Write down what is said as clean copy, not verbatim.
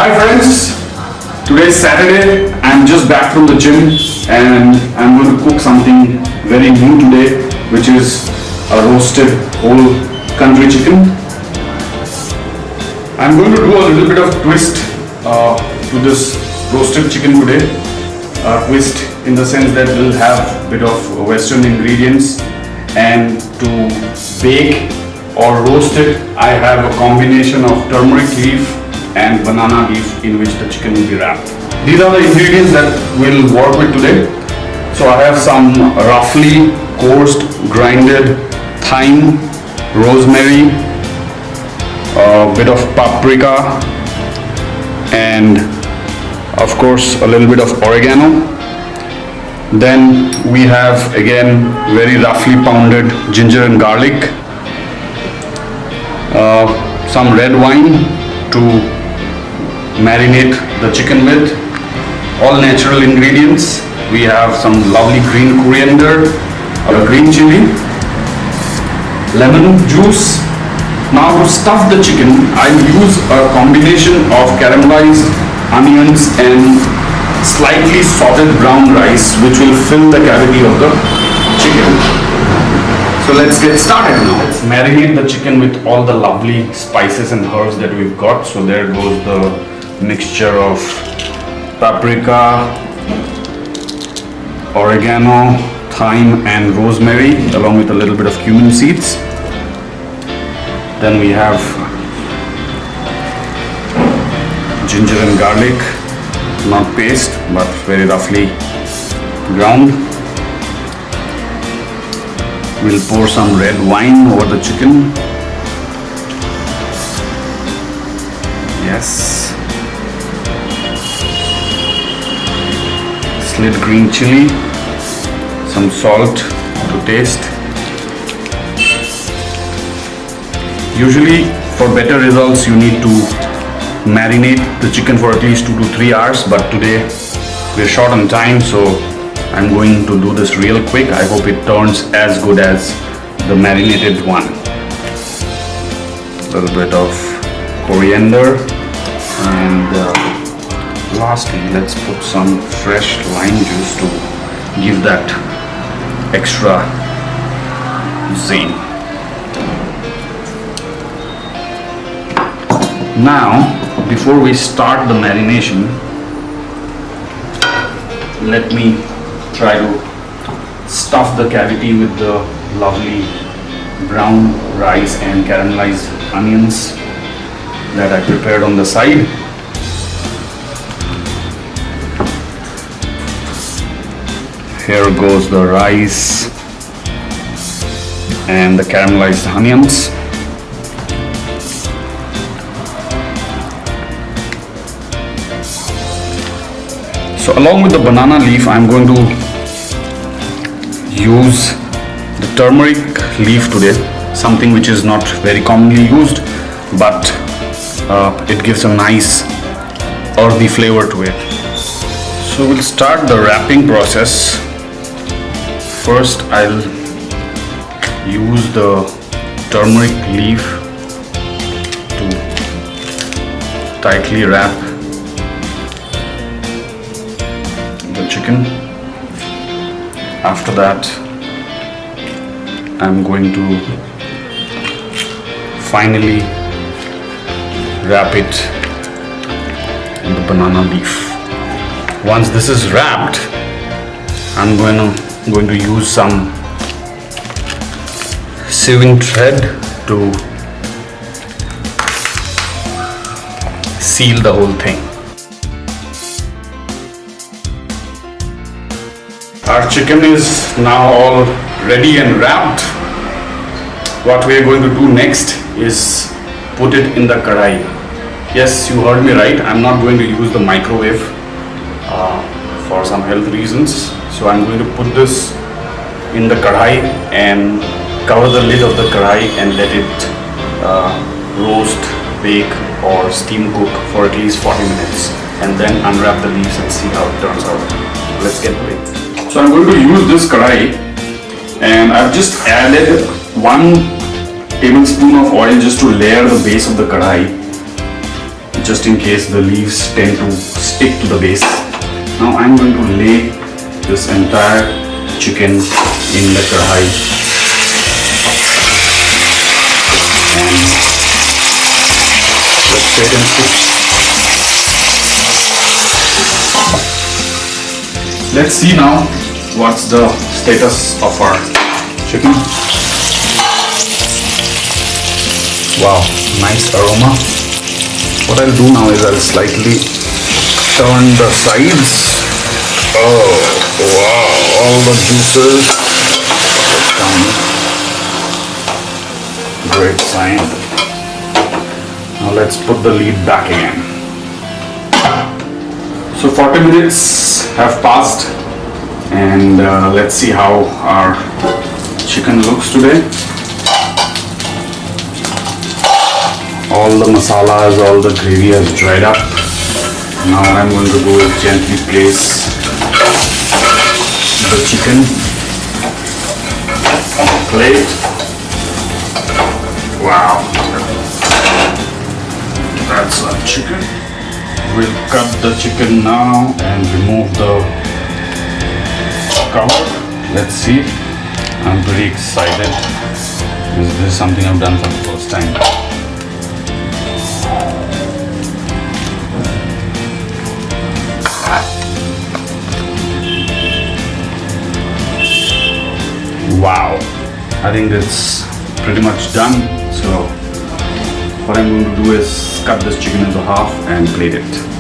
Hi friends, today is Saturday. I'm just back from the gym and I'm going to cook something very new today, which is a roasted whole country chicken. I'm going to do a little bit of twist to this roasted chicken today. Twist in the sense that we'll have a bit of western ingredients, and to bake or roast it I have a combination of turmeric leaf and banana leaf in which the chicken will be wrapped. These are the ingredients that we'll work with today. So I have some roughly coarsed grinded thyme, rosemary, a bit of paprika, and of course a little bit of oregano. Then we have again very roughly pounded ginger and garlic, some red wine to marinate the chicken with, all natural ingredients. We have some lovely green coriander, green chili, lemon juice. Now to stuff the chicken, I use a combination of caramelized onions and slightly salted brown rice, which will fill the cavity of the chicken. So let's get started now. Let's marinate the chicken with all the lovely spices and herbs that we've got. So there goes the mixture of paprika, oregano, thyme and rosemary, along with a little bit of cumin seeds. Then we have ginger and garlic, not paste but very roughly ground. We'll pour some red wine over the chicken. Yes. Slit green chili, some salt to taste. Usually for better results you need to marinate the chicken for at least 2 to 3 hours, but today we're short on time, so I'm going to do this real quick. I hope it turns as good as the marinated one. A little bit of coriander, and lastly let's put some fresh lime juice to give that extra zing. Now before we start the marination, let me try to stuff the cavity with the lovely brown rice and caramelized onions that I prepared on the side. Here goes the rice and the caramelized onions. So along with the banana leaf, I'm going to use the turmeric leaf today, something which is not very commonly used, but it gives a nice earthy flavor to it. So we'll start the wrapping process. First I'll use the turmeric leaf to tightly wrap the chicken. After that I'm going to finally wrap it in the banana leaf. Once this is wrapped, I'm going to use some sieving thread to seal the whole thing. Our chicken is now all ready and wrapped. What we are going to do next is put it in the kadai. Yes, you heard me right. I'm not going to use the microwave for some health reasons. So I'm going to put this in the kadai and cover the lid of the kadai and let it roast, bake or steam cook for at least 40 minutes, and then unwrap the leaves and see how it turns out. Let's get to it. So I'm going to use this kadai, and I've just added 1 tablespoon of oil just to layer the base of the kadai. just in case the leaves tend to stick to the base. Now I'm going to lay this entire chicken in the kadhai and just wait and see. Let's see now what's the status of our chicken. Wow, nice aroma. What I'll do now is I'll slightly turn the sides. Oh, wow, all the juices come. Great sign. Now let's put the lid back again. So 40 minutes have passed and let's see how our chicken looks today. All the masalas, all the gravy has dried up. Now what I'm going to do is gently place the chicken on the plate. Wow, that's our chicken. We'll cut the chicken now and remove the cover. Let's see. I'm pretty excited because this is something I've done for the first time. Wow, I think that's pretty much done. So what I'm going to do is cut this chicken into half and plate it.